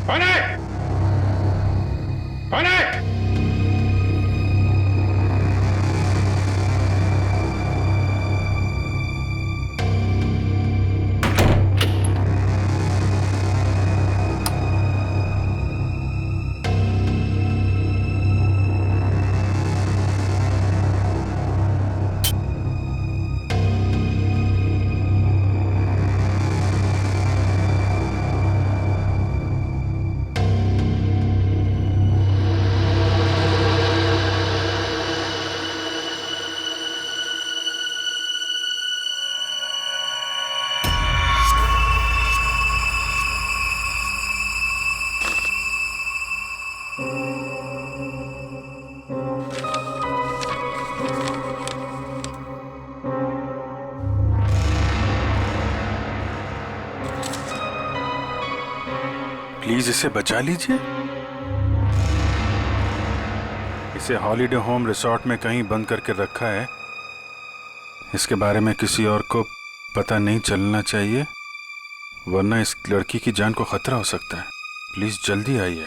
कौन है? कौन है? प्लीज इसे बचा लीजिए। इसे हॉलिडे होम रिसोर्ट में कहीं बंद करके रखा है। इसके बारे में किसी और को पता नहीं चलना चाहिए, वरना इस लड़की की जान को खतरा हो सकता है। प्लीज जल्दी आइए।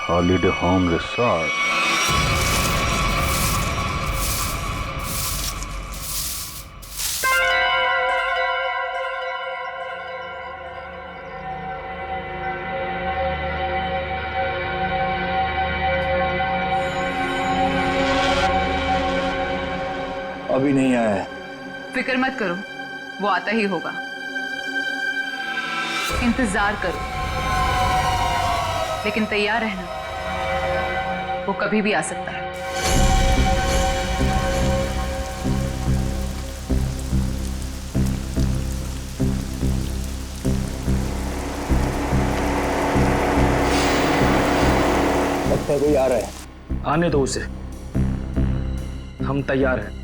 Holiday home resort. अभी नहीं आया है। फिक्र मत करो, वो आता ही होगा। इंतजार करो, लेकिन तैयार रहना, वो कभी भी आ सकता है। लगता है कोई आ रहा है। आने दो उसे, हम तैयार हैं।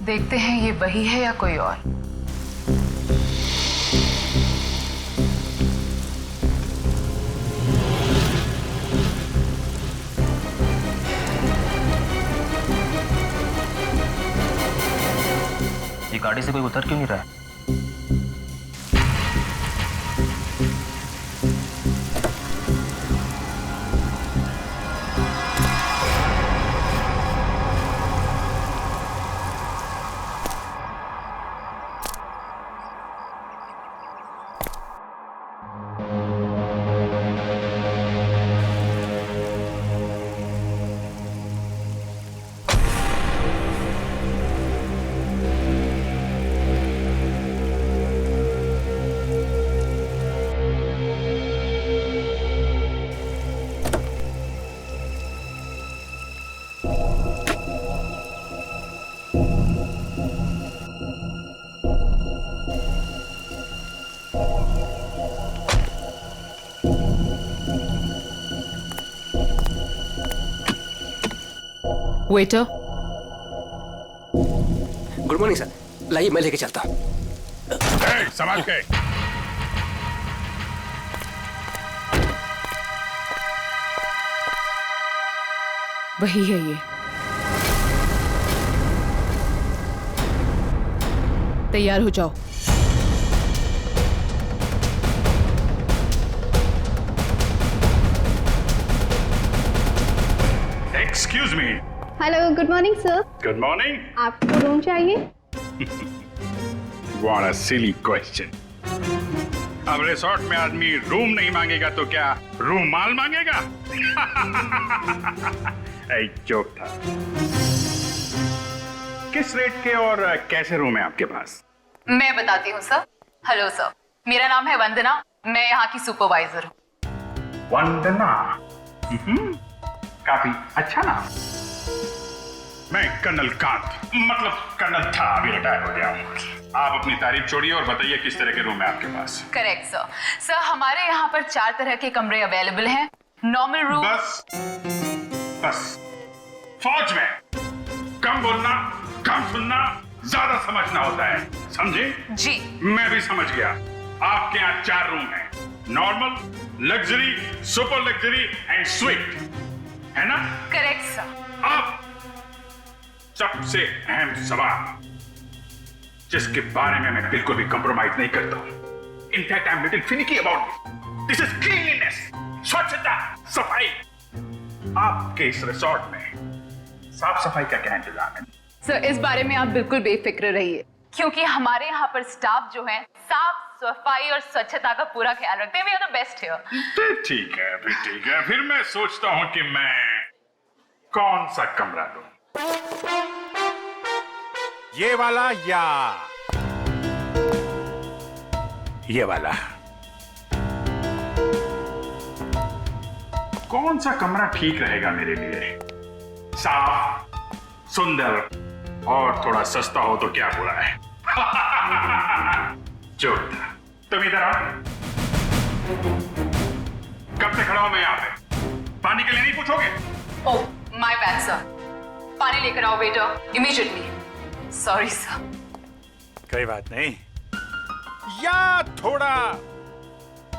देखते हैं ये वही है या कोई और। ये गाड़ी से कोई उतर क्यों नहीं रहा है? वेटर। गुड मॉर्निंग सर, लाइए मैं लेके चलता हूँ। संभाल के। वही है ये। तैयार हो जाओ। Excuse me. Hello, good morning sir. Good morning. आपको रूम चाहिए? What a silly question. अब रिसोर्ट में आदमी रूम नहीं मांगेगा तो क्या रूमाल मांगेगा? एक जोक था। किस रेट के और कैसे रूम है आपके पास? मैं बताती हूँ सर। हेलो सर, मेरा नाम है वंदना, मैं यहाँ की सुपरवाइजर हूँ। वंदना। काफी अच्छा नाम। मैं कर्नल कांत, मतलब कर्नल था, अभी रिटायर हो गया हूँ। आप अपनी तारीफ छोड़िए और बताइए किस तरह के रूम है आपके पास। Correct sir. सर हमारे यहाँ पर 4 तरह के कमरे अवेलेबल हैं। Normal room. बस बस, फौज में कम बोलना, कम सुनना, ज्यादा समझना होता है, समझे? जी। मैं भी समझ गया। आपके यहाँ 4 रूम हैं, normal, luxury, super luxury and sweet, है ना? Correct sir. अब सबसे अहम सवाल, जिसके बारे में मैं बिल्कुल भी कंप्रोमाइज नहीं करता हूं। In fact I am little finicky about this is cleanliness, स्वच्छता, सफाई। आपके इस रिसोर्ट में साफ सफाई का क्या इंतजाम है? सर इस बारे में आप बिल्कुल बेफिक्र रहिए, क्योंकि हमारे यहाँ पर स्टाफ जो है साफ सफाई और स्वच्छता का पूरा ख्याल रखते हैं। We are the best here. फिर ठीक है, फिर ठीक है। फिर मैं सोचता हूं कि मैं कौन सा कमरा लूं। ये वाला या ये वाला? कौन सा कमरा ठीक रहेगा मेरे लिए? साफ, सुंदर और थोड़ा सस्ता हो तो क्या बुरा है? जोरदार। तुम इधर आओ। कब से खड़ा हूं मैं यहाँ पे? पानी के लिए नहीं पूछोगे? Oh my bad sir. पानी लेकर आओ वेटर इमीडिएटली। Sorry sir. कोई बात नहीं, या थोड़ा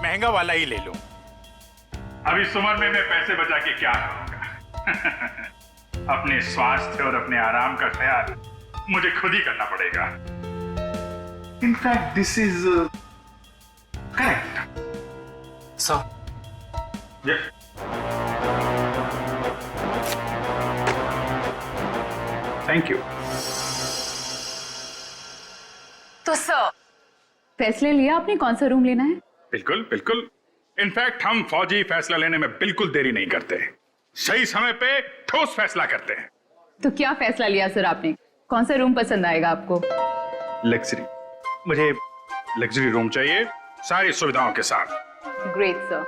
महंगा वाला ही ले लो। अभी इस उम्र में मैं पैसे बचा के क्या करूंगा? अपने स्वास्थ्य और अपने आराम का ख्याल मुझे खुद ही करना पड़ेगा। In fact this is correct. Sir thank you. तो सर फैसले लिया आपने कौन सा रूम लेना है? बिल्कुल बिल्कुल। इनफैक्ट हम फौजी फैसला लेने में बिल्कुल देरी नहीं करते, सही समय पे ठोस फैसला करते हैं। तो क्या फैसला लिया सर आपने? कौन सा रूम पसंद आएगा आपको? लग्जरी, मुझे लग्जरी रूम चाहिए, सारी सुविधाओं के साथ। Great sir,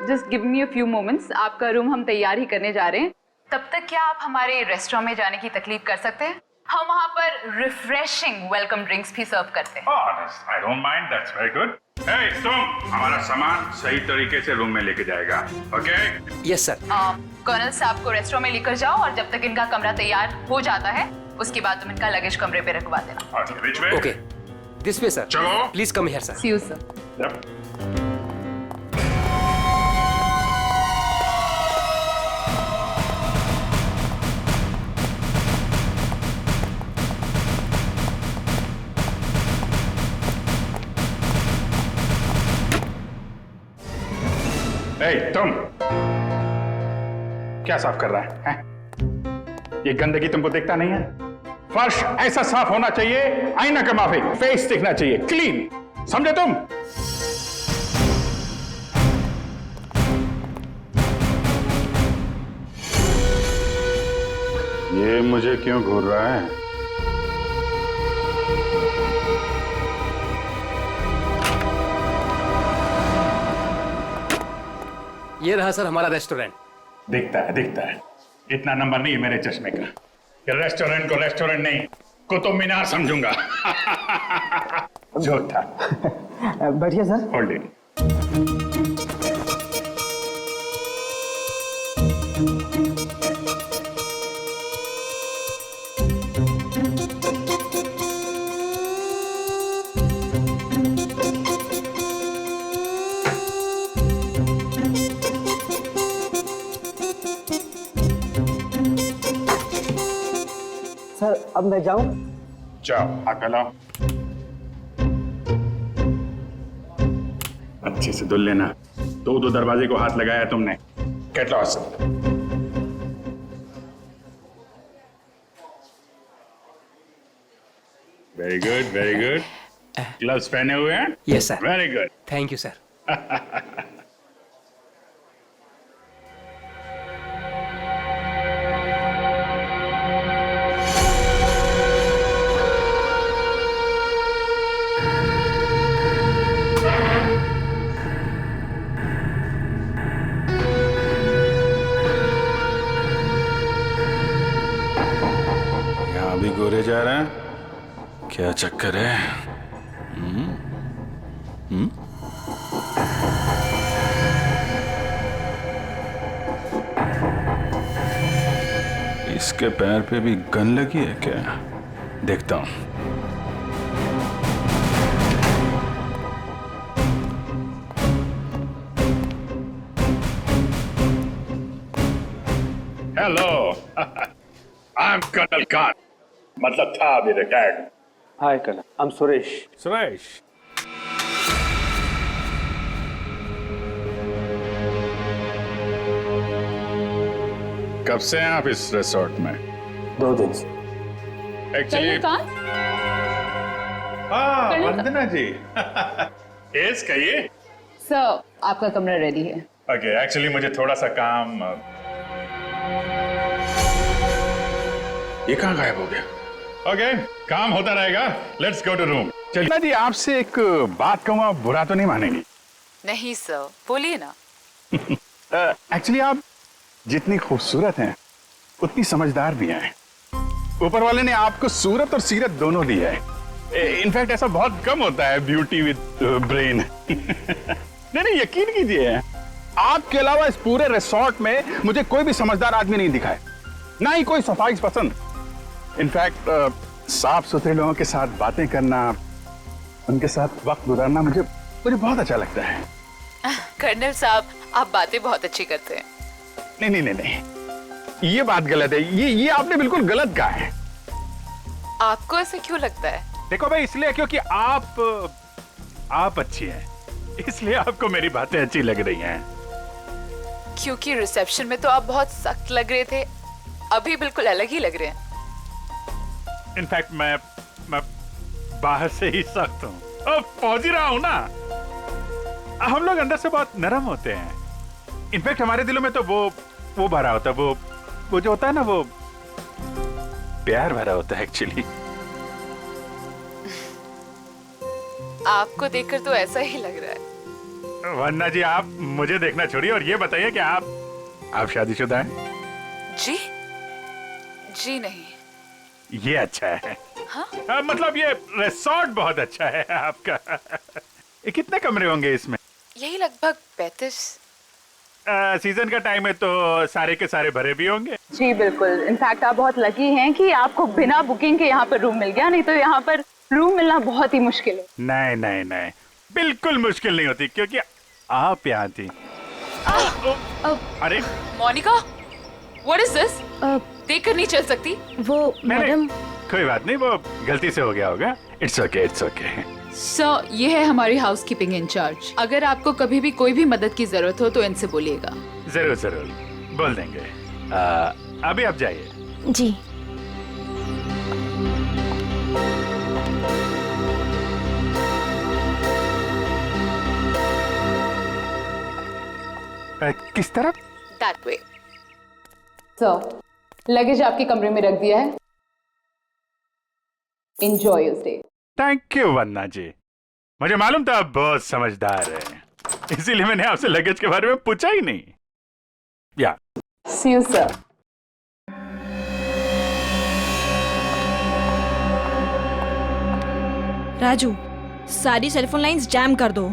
just give me a few moments. आपका रूम हम तैयार ही करने जा रहे हैं। तब तक क्या आप हमारे रेस्टोरेंट में जाने की तकलीफ कर सकते हैं? हम वहाँ पर रिफ्रेशिंग वेलकम ड्रिंक्स भी सर्व करते हैं। I don't mind, that's very good. Hey तुम हमारा सामान सही तरीके से रूम में लेके जाएगा, ओके? Yes sir. कर्नल साहब को रेस्टोरेंट में लेकर जाओ और जब तक इनका कमरा तैयार हो जाता है उसके बाद तुम इनका लगेज कमरे पे रखवा देना। Which way? Okay, this way sir. चलो। Please come here sir. See you sir. Yep. Hey, तुम क्या साफ कर रहा है? ये गंदगी तुमको दिखता नहीं है? फर्श ऐसा साफ होना चाहिए, आईना का माफिक, फेस दिखना चाहिए क्लीन, समझे तुम? ये मुझे क्यों घूर रहा है? ये रहा सर हमारा रेस्टोरेंट। दिखता है। इतना नंबर नहीं है मेरे चश्मे का। ये रेस्टोरेंट को रेस्टोरेंट नहीं, कुतुब मीनार समझूंगा। जो था। बैठिए सर। Hold it. सर अब मैं जाऊं? जाओ, हाथ फैलाओ। अच्छे से धुल लेना। दो दरवाजे को हाथ लगाया तुमने। Get lost. Very good, very good. Gloves पहने हुए हैं? Yes sir. Very good. Thank you sir. यहाँ भी गोरे जा रहे हैं, क्या चक्कर है? इसके पैर पे भी गन लगी है क्या? देखता हूं। Hello, I am colonel Khan, मतलब था अभी retired. Hi Kanak, I am Suresh. Suresh, कब से हैं आप इस रिसोर्ट में? 2 दिन से। एक्चुअली वंदना जी यस कहिए। सर, आपका कमरा रेडी है। ओके, एक्चुअली मुझे थोड़ा सा काम। ये कहाँ गायब हो गया? ओके, काम होता रहेगा। Let's go to room. चलिए जी, आपसे एक बात कहूँ, आप बुरा तो नहीं मानेंगी? नहीं सर, बोलिए ना। एक्चुअली आप जितनी खूबसूरत हैं उतनी समझदार भी हैं। ऊपर वाले ने आपको सूरत और सीरत दोनों दी है। इनफैक्ट ऐसा बहुत कम होता है, ब्यूटी विद ब्रेन। नहीं, यकीन कीजिए, आपके अलावा इस पूरे रिसोर्ट में मुझे कोई भी समझदार आदमी नहीं दिखा है, ना ही कोई सफाई पसंद। इनफैक्ट साफ सुथरे लोगों के साथ बातें करना, उनके साथ वक्त गुजारना मुझे बहुत अच्छा लगता है। कर्नल साहब, आप बातें बहुत अच्छी करते हैं। नहीं, ये बात गलत है। ये आपने बिल्कुल गलत कहा है। आपको ऐसे क्यों लगता है? देखो भाई, इसलिए क्योंकि आप अच्छी हैं, इसलिए आपको मेरी बातें अच्छी लग रही हैं। क्योंकि रिसेप्शन में तो आप बहुत सख्त लग रहे थे, अभी बिल्कुल अलग ही लग रहे हैं। इनफैक्ट मैं बाहर से ही सख्त हूँ, पहुंच ही रहा हूँ ना। हम लोग अंदर से बहुत नरम होते हैं। इनफैक्ट हमारे दिलों में तो वो भरा होता है, वो जो होता है ना, वो प्यार भरा होता है एक्चुअली। आपको देखकर तो ऐसा ही लग रहा है। वन्ना जी, आप मुझे देखना छोड़िए और ये बताइए कि आप शादीशुदा हैं? जी नहीं। ये अच्छा है। हाँ? मतलब ये रिसोर्ट बहुत अच्छा है आपका। ये कितने कमरे होंगे इसमें? यही लगभग 35। सीजन का टाइम है तो सारे के सारे भरे भी होंगे। जी बिल्कुल। इनफैक्ट आप बहुत लकी हैं कि आपको बिना बुकिंग के यहाँ पर रूम मिल गया, नहीं तो यहाँ पर रूम मिलना बहुत ही मुश्किल है। नहीं, बिल्कुल मुश्किल नहीं होती, क्योंकि आप यहाँ थी। अरे मोनिका, व्हाट इज दिस? देखकर नहीं चल सकती। वो मैडम। कोई बात नहीं, वो गलती से हो गया होगा। It's okay. सर, ये है हमारी हाउसकीपिंग इंचार्ज। अगर आपको कभी भी कोई भी मदद की जरूरत हो तो इनसे बोलिएगा। जरूर बोल देंगे। अभी आप जाइए। जी। किस तरफ? That way. सर, लगेज आपके कमरे में रख दिया है। Enjoy your stay. Thank you वन्ना जी, मुझे मालूम था आप बहुत समझदार हैं, इसीलिए मैंने आपसे लगेज के बारे में पूछा ही नहीं। या See you, sir. राजू, सारी सेलफोन लाइंस जैम कर दो।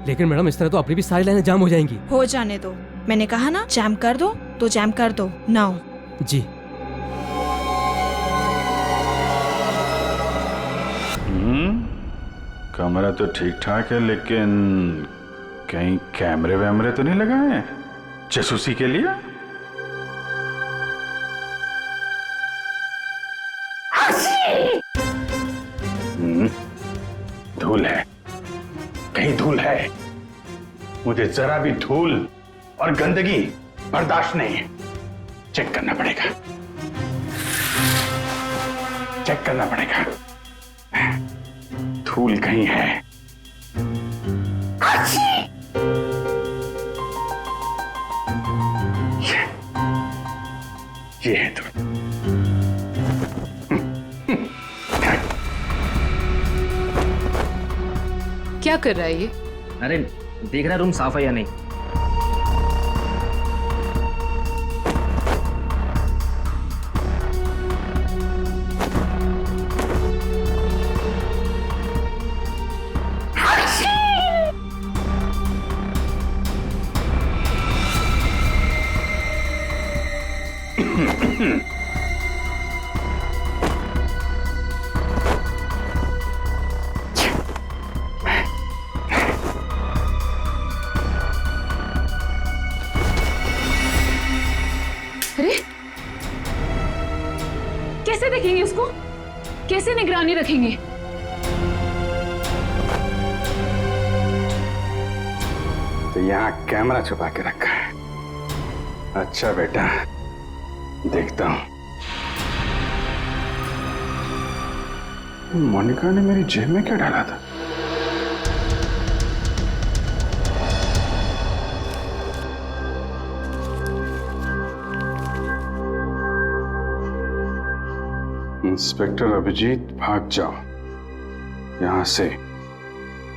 लेकिन मैडम, इस तरह तो अपनी भी सारी लाइनें जाम हो जाएंगी। हो जाने दो, मैंने कहा ना जैम कर दो तो जैम कर दो। नाउ। जी। कमरा तो ठीक ठाक है, लेकिन कहीं कैमरे वैमरे तो नहीं लगाए हैं जासूसी के लिए? धूल है, कहीं धूल है। मुझे जरा भी धूल और गंदगी बर्दाश्त नहीं है। चेक करना पड़ेगा। धूल कहीं है। ये है धूल। क्या कर रहा है ये? अरे देख रहा रूम साफ है या नहीं। देखेंगे उसको? कैसे निगरानी रखेंगे? तो यहाँ कैमरा छुपा के रखा है। अच्छा बेटा, देखता हूं। मोनिका ने मेरी जेब में क्या डाला था? इंस्पेक्टर अभिजीत, भाग जाओ यहां से,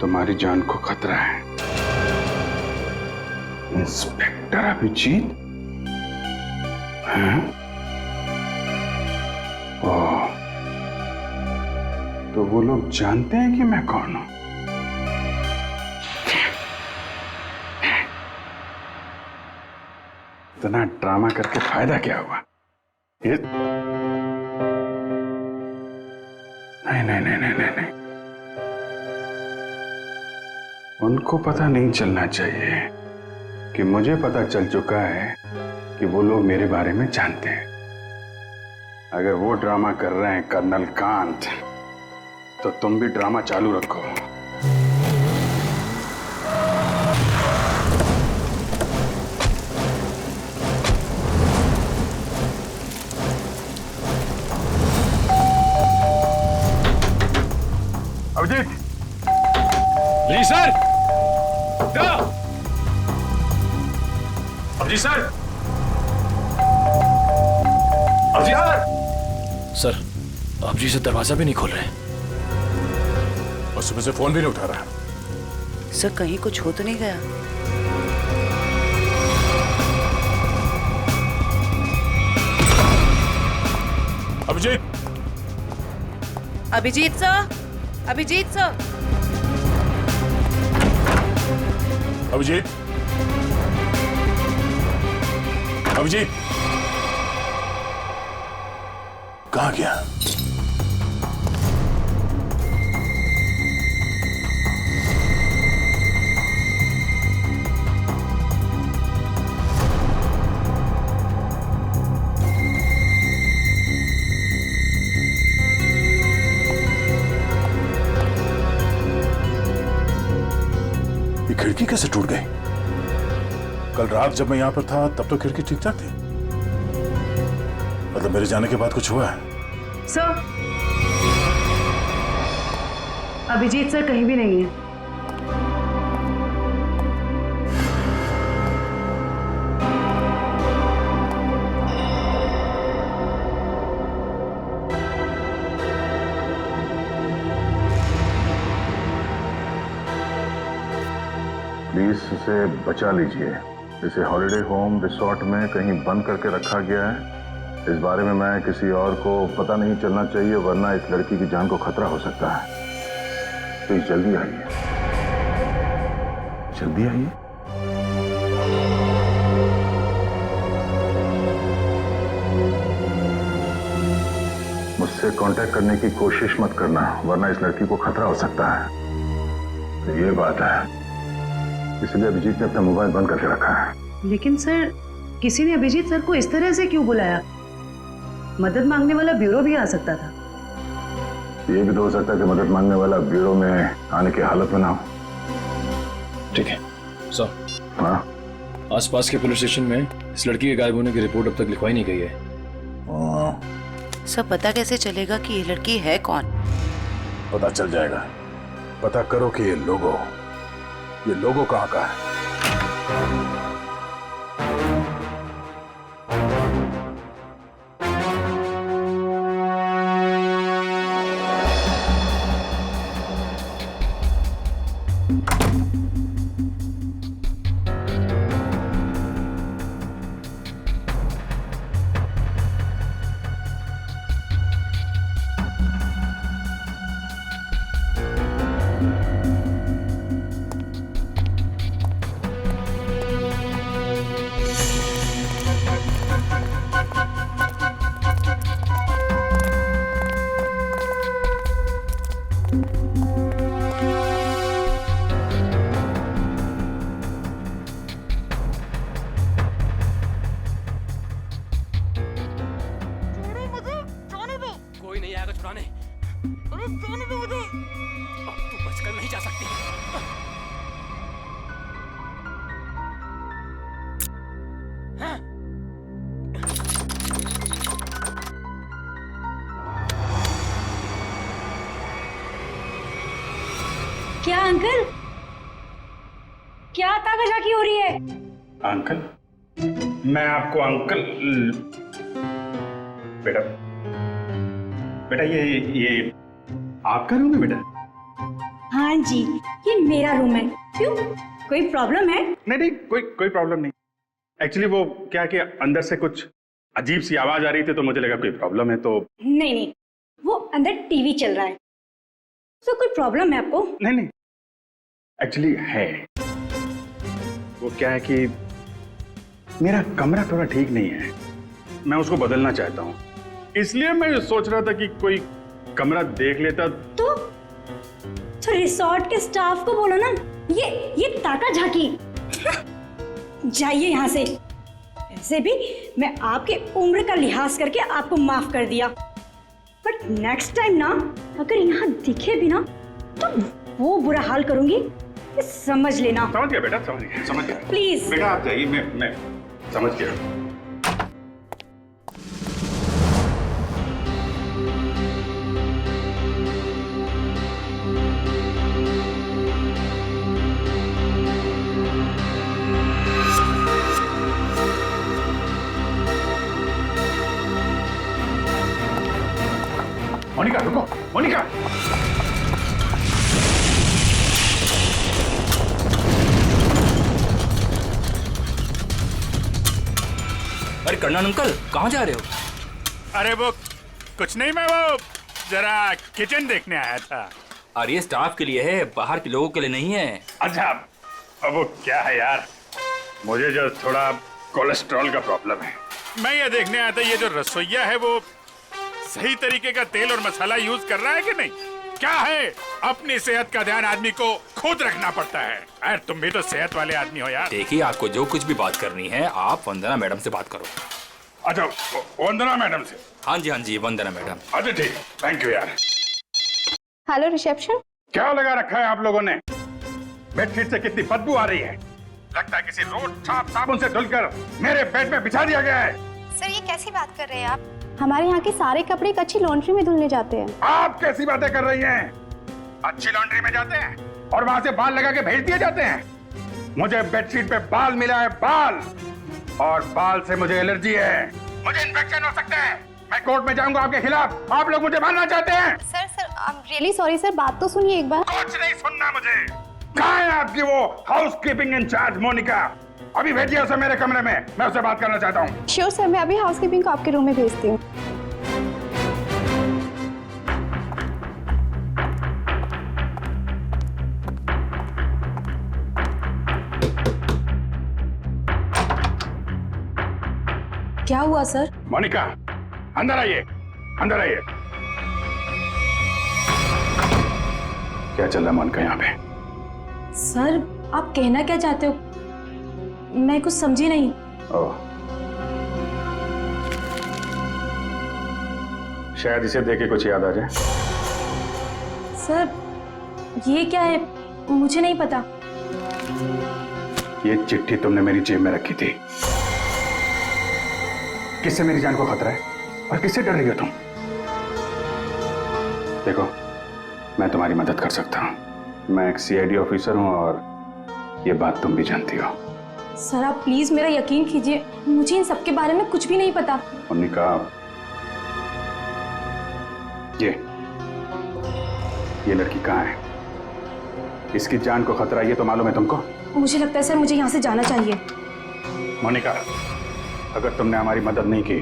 तुम्हारी जान को खतरा है। इंस्पेक्टर अभिजीत? हैं? ओह, तो वो लोग जानते हैं कि मैं कौन हूं? इतना ड्रामा करके फायदा क्या हुआ? ये नहीं नहीं नहीं नहीं नहीं, नहीं। उनको पता नहीं चलना चाहिए कि मुझे पता चल चुका है कि वो लोग मेरे बारे में जानते हैं। अगर वो ड्रामा कर रहे हैं कर्नल कांत, तो तुम भी ड्रामा चालू रखो। अभिजीत! जी sir. Abhijit sir! Abhijit sir! Sir, आप जी से दरवाजा भी नहीं खोल रहे। और सुबह से फोन भी नहीं उठा रहा। सर, कहीं कुछ हो तो नहीं गया? अभिजीत! अभिजीत सर! अभिजीत सर! अभिजीत! अभिजीत! कहाँ गया? ये खिड़की कैसे टूट गई? कल रात जब मैं यहां पर था तब तो खिड़की ठीक ठाक थी। मतलब मेरे जाने के बाद कुछ हुआ है? सर, अभिजीत सर कहीं भी नहीं है। प्लीज इसे बचा लीजिए। इसे हॉलिडे होम रिसोर्ट में कहीं बंद करके रखा गया है। इस बारे में मैं किसी और को पता नहीं चलना चाहिए, वरना इस लड़की की जान को खतरा हो सकता है। प्लीज जल्दी आइए, जल्दी आइए। मुझसे कांटेक्ट करने की कोशिश मत करना, वरना इस लड़की को खतरा हो सकता है। तो ये बात है, इसलिए अभिजीत ने अपना मोबाइल बंद करके रखा है। लेकिन सर, किसी ने अभिजीत सर को इस तरह से क्यों बुलाया? मदद मांगने वाला ब्यूरो भी आ सकता था। ये भी तो हो सकता है कि मदद मांगने वाला ब्यूरो में आने की हालत में ना हो। ठीक है सर। हाँ, आसपास के पुलिस स्टेशन में इस लड़की के गायब होने की रिपोर्ट अब तक लिखवाई नहीं गई है। सब पता कैसे चलेगा कि ये लड़की है कौन? पता चल जाएगा। पता करो कि ये लोगो कहाँ का है। सकती। क्या अंकल, क्या ताकाझाकी हो रही है? अंकल? मैं आपको अंकल बेटा बेटा ये आपका रूम है बेटा? हाँ जी, ये मेरा रूम है। क्यों, कोई प्रॉब्लम है? नहीं कोई प्रॉब्लम नहीं। एक्चुअली वो क्या कि अंदर से कुछ अजीब सी आवाज आ रही थी तो मुझे लगा कोई प्रॉब्लम है तो। नहीं, वो अंदर टीवी चल रहा है, तो कोई प्रॉब्लम है आपको? नहीं एक्चुअली है। वो क्या है कि मेरा कमरा थोड़ा ठीक नहीं है, मैं उसको बदलना चाहता हूँ, इसलिए मैं सोच रहा था कि कोई कमरा देख लेता। तो रिसोर्ट के स्टाफ को बोलो ना, ये ताकाझाकी। जाइए यहाँ से। ऐसे भी मैं आपके उम्र का लिहाज करके आपको माफ कर दिया, बट नेक्स्ट टाइम ना अगर यहाँ दिखे भी ना तो वो बुरा हाल करूंगी, ये समझ लेना। समझ गया बेटा, समझ गया। प्लीज बेटा आप जाइए, मैं समझ गया। मोनिका रुको, मोनिका। अरे कर्नल अंकल, कहाँ जा रहे हो? अरे वो कुछ नहीं, मैं वो जरा किचन देखने आया था। अरे ये स्टाफ के लिए है, बाहर के लोगों के लिए नहीं है। अच्छा, अब वो क्या है यार, मुझे जो थोड़ा कोलेस्ट्रॉल का प्रॉब्लम है। मैं ये देखने आया था ये जो रसोइया है वो सही तरीके का तेल और मसाला यूज कर रहा है कि नहीं। क्या है, अपनी सेहत का ध्यान आदमी को खुद रखना पड़ता है। अरे तुम भी तो सेहत वाले आदमी हो यार। देखिए, आपको जो कुछ भी बात करनी है आप वंदना मैडम से बात करो। अच्छा, वंदना मैडम से? हाँ जी, वंदना मैडम। अच्छा ठीक, थैंक यू यार। Hello reception. क्या लगा रखा है आप लोगों ने? बेडशीट से कितनी बदबू आ रही है, लगता है किसी रोड साफ साबुन से धुलकर मेरे बेड में बिछा दिया गया है। सर ये कैसी बात कर रहे हैं आप? हमारे यहाँ के सारे कपड़े एक अच्छी लॉन्ड्री में धुलने जाते हैं। आप कैसी बातें कर रही हैं? अच्छी लॉन्ड्री में जाते हैं और वहाँ से बाल लगा के भेज दिए जाते हैं। मुझे बेडशीट पे बाल मिला है, बाल, और बाल से मुझे एलर्जी है, मुझे इन्फेक्शन हो सकता है। मैं कोर्ट में जाऊंगा आपके खिलाफ। आप लोग मुझे मारना चाहते हैं? Sir I am really sorry sir, बात तो सुनिए एक बार। कुछ नहीं सुनना मुझे। कहाँ है आपकी वो हाउसकीपिंग इंचार्ज मोनिका? अभी भेजिए उसे मेरे कमरे में, मैं उससे बात करना चाहता हूँ। श्योर सर, मैं अभी हाउसकीपिंग को आपके रूम में भेजती हूँ। क्या हुआ सर? मोनिका अंदर आइए, अंदर आइए। क्या चल रहा है मोनिका यहाँ पे? सर आप कहना क्या चाहते हो, मैं कुछ समझी नहीं। ओह, शायद इसे देख के कुछ याद आ जाए। सर ये क्या है, मुझे नहीं पता। ये चिट्ठी तुमने मेरी जेब में रखी थी। किससे मेरी जान को खतरा है और किससे डर रही हो तुम? देखो, मैं तुम्हारी मदद कर सकता हूँ। मैं एक सीआईडी ऑफिसर हूँ और ये बात तुम भी जानती हो। सर आप प्लीज मेरा यकीन कीजिए, मुझे इन सब के बारे में कुछ भी नहीं पता। मोनिका, ये लड़की कहाँ है? इसकी जान को खतरा ये तो मालूम है तुमको? मुझे लगता है सर मुझे यहाँ से जाना चाहिए। मोनिका, अगर तुमने हमारी मदद नहीं की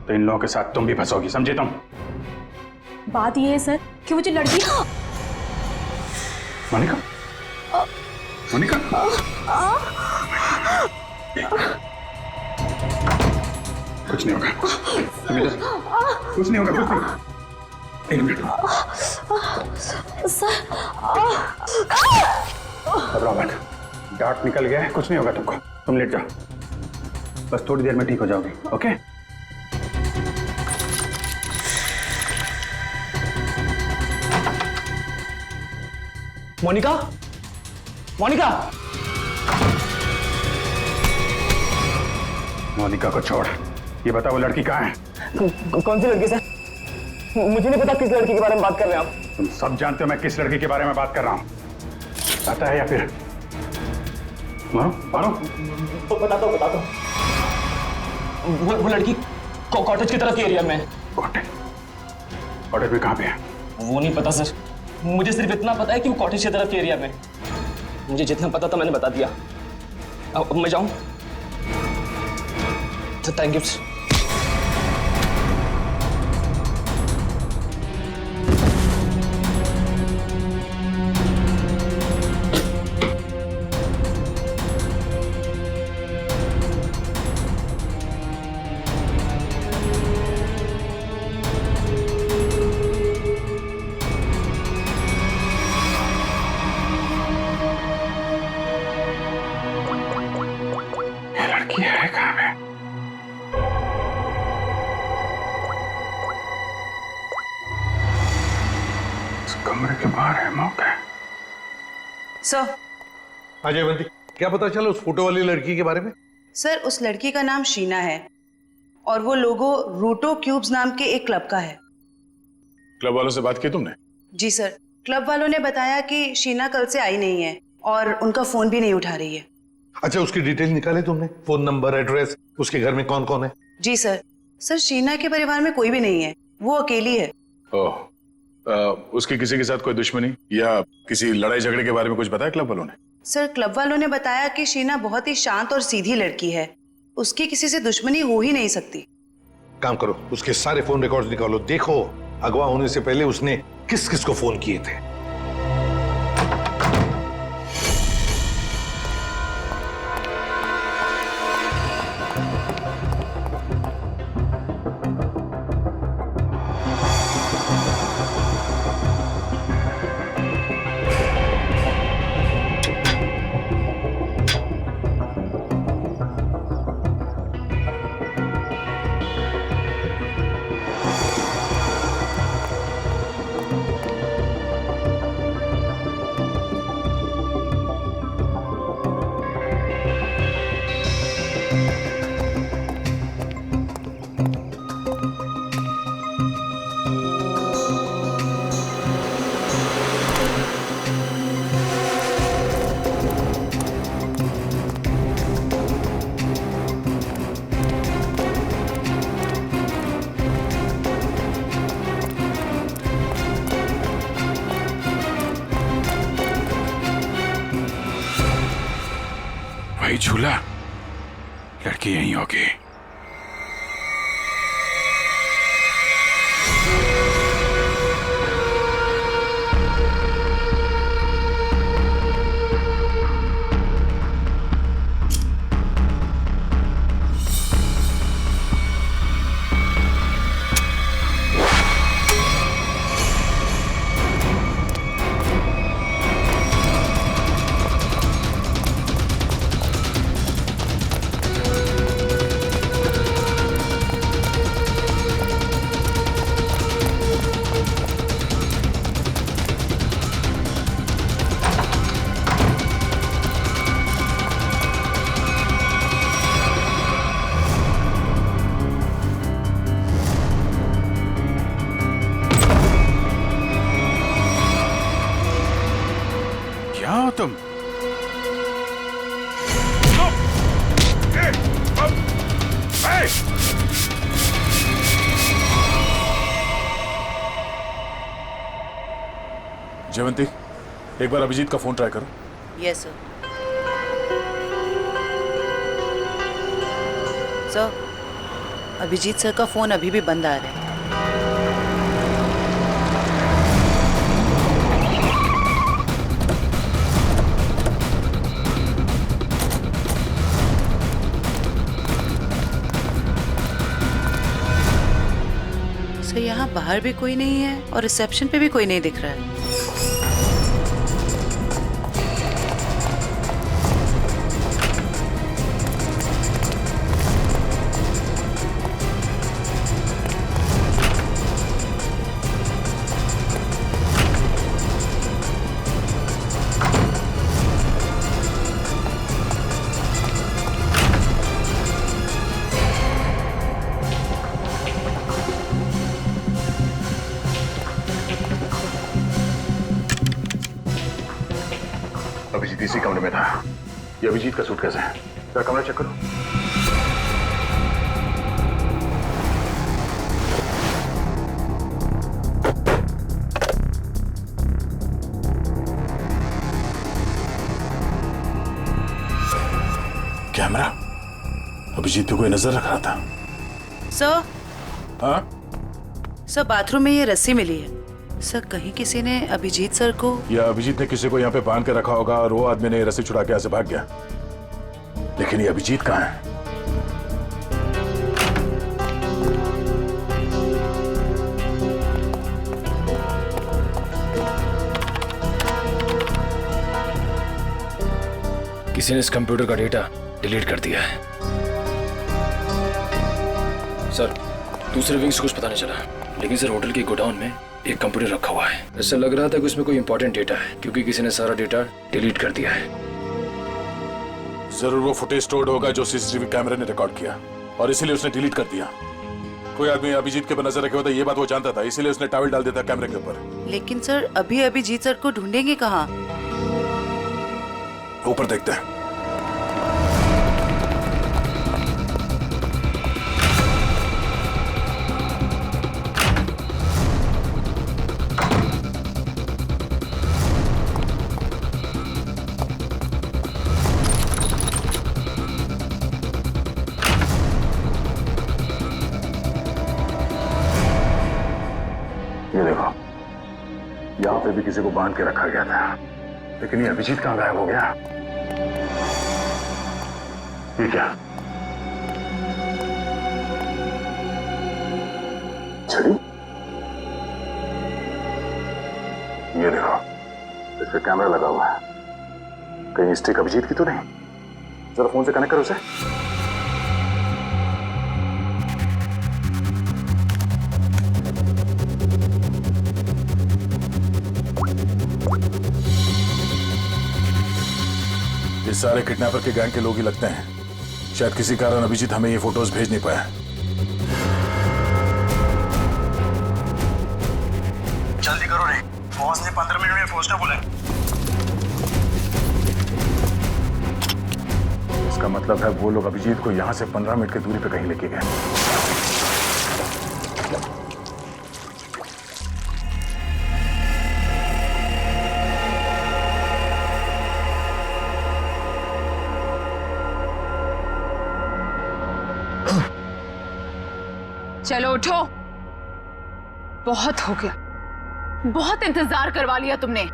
तो इन लोगों के साथ तुम भी फंसोगी, समझे तुम? बात ये है सर कि वो जो लड़की। मोनिका, मोनिका, कुछ नहीं होगा, कुछ नहीं होगा, कुछ नहीं। एक मिनट सर, घबराओ मत, डार्ट निकल गया है, कुछ नहीं होगा तुमको। तुम लेट जाओ, बस थोड़ी देर में ठीक हो जाओगी। ओके? मोनिका, मोनिका। मोनिका को छोड़, ये बता वो लड़की कहाँ है? कौन सी लड़की सर? मुझे नहीं पता किस लड़की के बारे में बात कर रहे हैं आप। तुम सब जानते हो मैं किस लड़की के बारे में बात कर रहा हूँ। पता है या फिर मारो? बताता हूँ। वो लड़की कॉटेज की तरफ के एरिया में है। कॉटेज में कहाँ पे है? वो नहीं पता सर, मुझे सिर्फ इतना पता है कि वो कॉटेज की तरफ के एरिया में। मुझे जितना पता था मैंने बता दिया। अब मैं जाऊं? तो थैंक यू सर। है कहाँ पे? इस कमरे के बाहर है मौका। सर। अजयवंती, क्या पता चला उस फोटो वाली लड़की के बारे में? सर, उस लड़की का नाम शीना है और वो लोगो रूटो क्यूब्स नाम के एक क्लब का है। क्लब वालों से बात की तुमने? जी सर, क्लब वालों ने बताया कि शीना कल से आई नहीं है और उनका फोन भी नहीं उठा रही है। अच्छा, उसकी डिटेल निकाले तुमने? फोन नंबर, एड्रेस, उसके घर में कौन कौन है? जी सर। सर, शीना के परिवार में कोई भी नहीं है, वो अकेली है। ओह, उसकी किसी के साथ कोई दुश्मनी या किसी लड़ाई झगड़े के बारे में कुछ बताया क्लब वालों ने? सर, क्लब वालों ने बताया कि शीना बहुत ही शांत और सीधी लड़की है, उसकी किसी से दुश्मनी हो ही नहीं सकती। काम करो, उसके सारे फोन रिकॉर्ड्स निकालो, देखो अगवा होने से पहले उसने किस किस को फोन किए थे। भाई झूला, लड़की यहीं होगी। तुम जयवंती, एक बार अभिजीत का फोन ट्राई करो। Yes sir. Sir, Abhijit sir का फोन अभी भी बंद आ रहा है। सर, यहाँ बाहर भी कोई नहीं है और रिसेप्शन पे भी कोई नहीं दिख रहा है। में था। ये अभिजीत का सूटकेस है। क्या कमरा चेक करो। कैमरा। अभिजीत पे कोई नजर रख रहा था। सर। हाँ? सर, बाथरूम में ये रस्सी मिली है। सर, कहीं किसी ने अभिजीत सर को... या अभिजीत ने किसी को यहाँ पे बांध के रखा होगा और वो आदमी ने रस्सी छुड़ा के यहाँ से भाग गया। लेकिन ये अभिजीत कहाँ है? किसी ने इस कंप्यूटर का डेटा डिलीट कर दिया है। सर, दूसरे विंग से कुछ पता नहीं चला, लेकिन सर होटल के गोडाउन में एक कंप्यूटर रखा हुआ है। ऐसा लग रहा था कि उसमें कोई इंपॉर्टेंट डेटा है, क्योंकि किसी ने सारा डेटा डिलीट कर दिया है। जरूर वो फुटेज स्टोर्ड होगा जो सीसीटीवी कैमरे ने रिकॉर्ड किया और इसीलिए उसने डिलीट कर दिया। कोई आदमी अभिजीत के पर नजर रखे होता, ये बात वो जानता था, इसीलिए उसने टॉवल डाल दिया था कैमरे के ऊपर। लेकिन सर, अभी अभिजीत सर को ढूंढेंगे कहाँ? ऊपर देखते हैं। ये देखो, यहाँ पे भी किसी को बांध के रखा गया था, लेकिन ये अभिजीत कहाँ गायब हो गया? ये क्या? छड़ी? ये देखो, इस पे कैमरा लगा हुआ है। कहीं स्टिक अभिजीत की तो नहीं? जरा फोन से कनेक्ट करो उसे। ये सारे किडनैपर के गैंग के लोग ही लगते हैं। शायद किसी कारण अभिजीत हमें ये फोटोज भेज नहीं पाया। जल्दी करो रे, बॉस ने 15 मिनट में पहुंचना बोला है। इसका मतलब है वो लोग अभिजीत को यहां से 15 मिनट की दूरी पे कहीं लेके गए। चलो उठो, बहुत हो गया, बहुत इंतजार करवा लिया तुमने।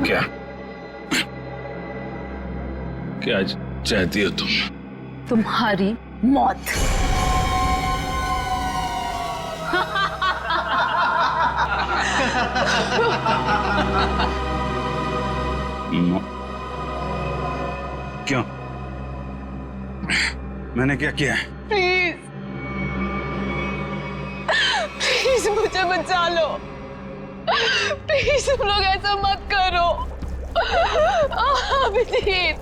क्या क्या चाहती हो तुम? तुम्हारी मौत। क्यों? मैंने क्या किया है? प्लीज प्लीज मुझे बचा लो। प्लीज तुम लोग ऐसा मत करो। अभिजीत,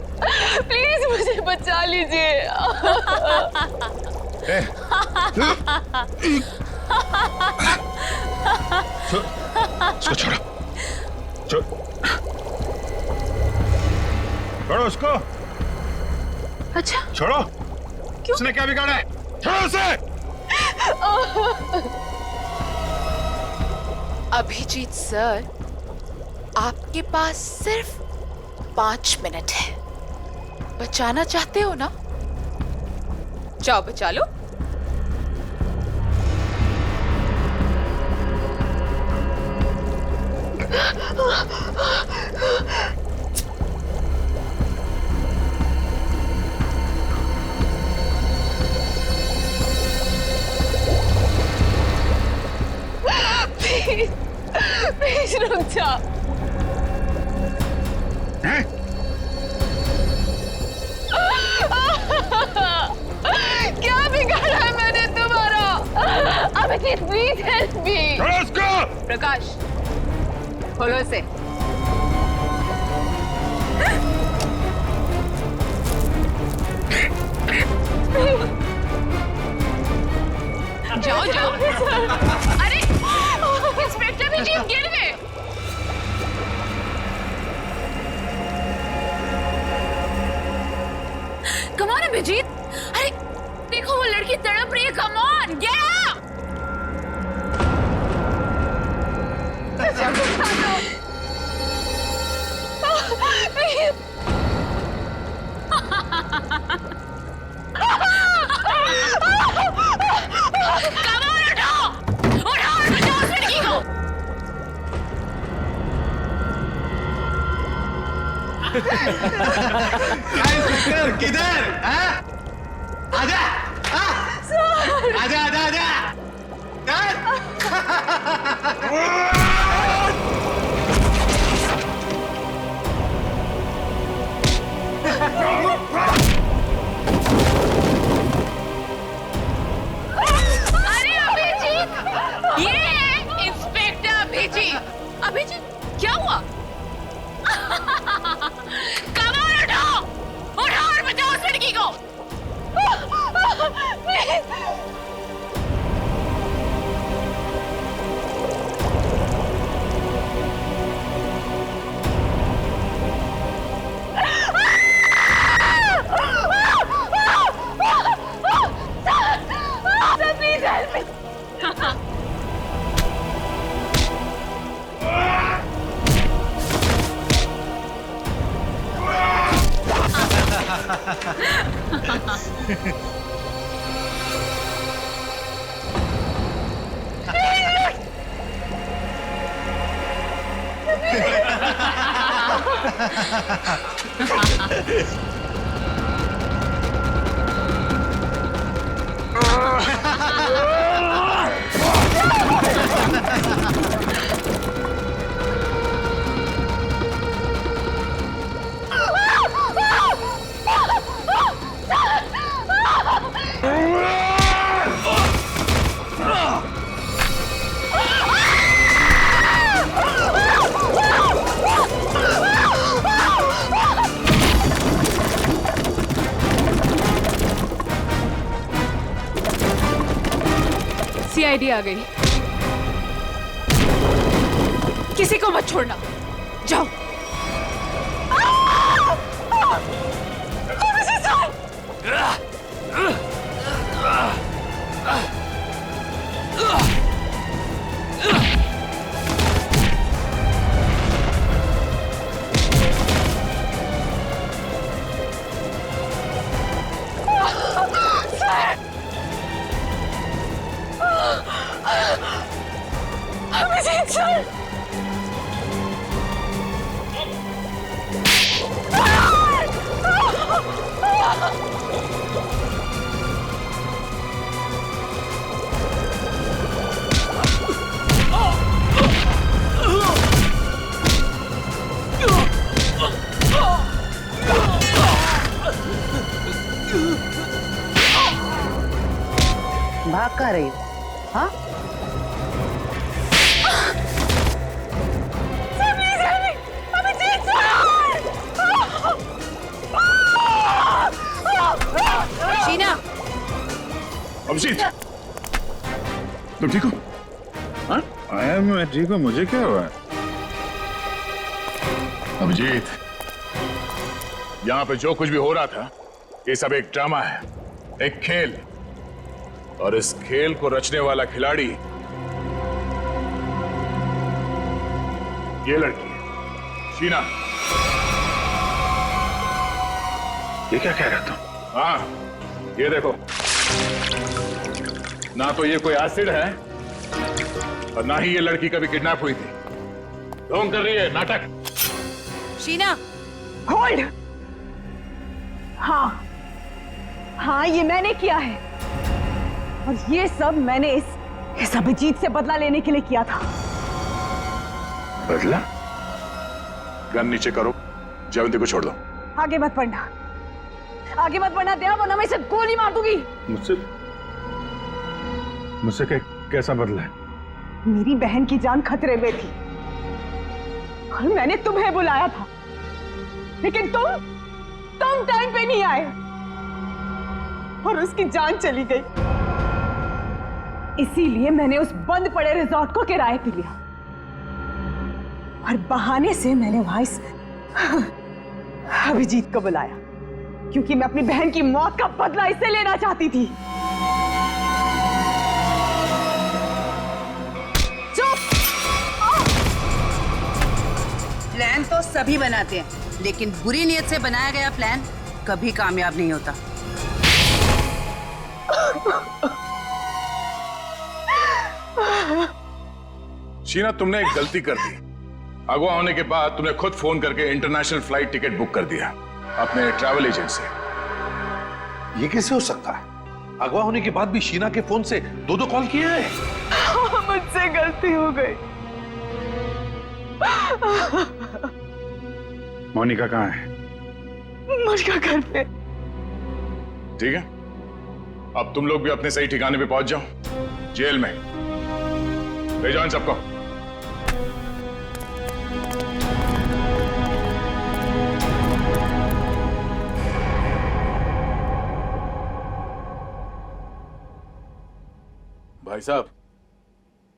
प्लीज मुझे बचा लीजिए। इसको छोड़ो, छोड़ो उसको। अच्छा, छोड़ो। क्यों? उसने क्या बिगाड़ा है? छोड़ो उसे। अभिजीत सर, आपके पास सिर्फ 5 मिनट है। बचाना चाहते हो ना? जाओ बचा लो। प्लीज प्रकाश, खोलो इसे। जाओ जाओ। अरे इंस्पेक्टर भी जीप गिर गए। कम ऑन अभिजीत, अरे देखो वो लड़की तड़प रही है। Come on, get up. किधर? आजा, आजा, आजा, आजा। अरे अभिजीत, ये है इंस्पेक्टर अभिजीत। अभिजीत क्या हुआ? कमाल उठाओ, उठाओ और बचाओ उस लड़की को। Please help me. सीआईडी आ गई। किसी को मत छोड़ना, जाओ। अभिजीत सर, भाग कहाँ रही हो? हाँ? शीना, अभिजीत, तुम ठीक हो? हाँ? मैं ठीक हूँ। मुझे क्या हुआ? अभिजीत, यहाँ पे जो कुछ भी हो रहा था, ये सब एक ड्रामा है, एक खेल। और इस खेल को रचने वाला खिलाड़ी ये लड़की है, शीना। ये क्या कह रहा तुम? हाँ, ये देखो, ना तो ये कोई एसिड है और ना ही ये लड़की कभी किडनैप हुई थी। ढोंग कर रही है, नाटक। शीना, होल्ड। हाँ हाँ, ये मैंने किया है और ये सब मैंने इस अभिजीत से बदला लेने के लिए किया था। बदला? गन नीचे करो, जयवंती को छोड़ दो। आगे मत बढ़ना, आगे मत बढ़ना दया, वरना मैं इसे गोली मार दूंगी। मुझसे कैसा बदला है? मेरी बहन की जान खतरे में थी और मैंने तुम्हें बुलाया था, लेकिन तुम टाइम पे नहीं आए और उसकी जान चली गई। इसीलिए मैंने उस बंद पड़े रिजॉर्ट को किराए पे लिया और बहाने से मैंने वहां इस अभिजीत को बुलाया, क्योंकि मैं अपनी बहन की मौत का बदला इससे लेना चाहती थी। प्लान तो सभी बनाते हैं, लेकिन बुरी नीयत से बनाया गया प्लान कभी कामयाब नहीं होता। शीना, तुमने एक गलती कर दी। अगवा होने के बाद तुमने खुद फोन करके इंटरनेशनल फ्लाइट टिकट बुक कर दिया अपने ट्रैवल एजेंट से। ये कैसे हो सकता है? अगवा होने के बाद भी शीना के फोन से दो कॉल किए हैं। मुझसे गलती हो गई। मोनिका कहाँ है? मोनिका घर पे। ठीक है, अब तुम लोग भी अपने सही ठिकाने पे पहुंच जाओ, जेल में ले जाओ इन सबको। भाई साहब,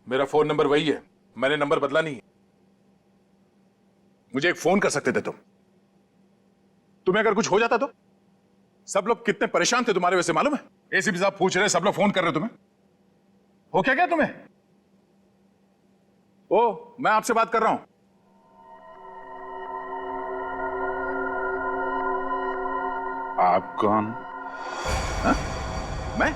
मेरा फोन नंबर वही है, मैंने नंबर बदला नहीं है। मुझे एक फोन कर सकते थे तुम। तुम्हें अगर कुछ हो जाता तो? सब लोग कितने परेशान थे तुम्हारे वजह से, मालूम है? एसीपी साहब पूछ रहे, सब लोग फोन कर रहे तुम्हें। हो क्या तुम्हें? ओ, मैं आपसे बात कर रहा हूं। आप कौन? हा? मैं?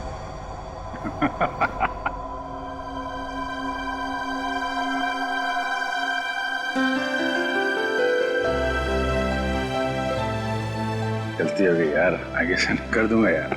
गलती हो गई यार, आगे से कर दूंगा यार।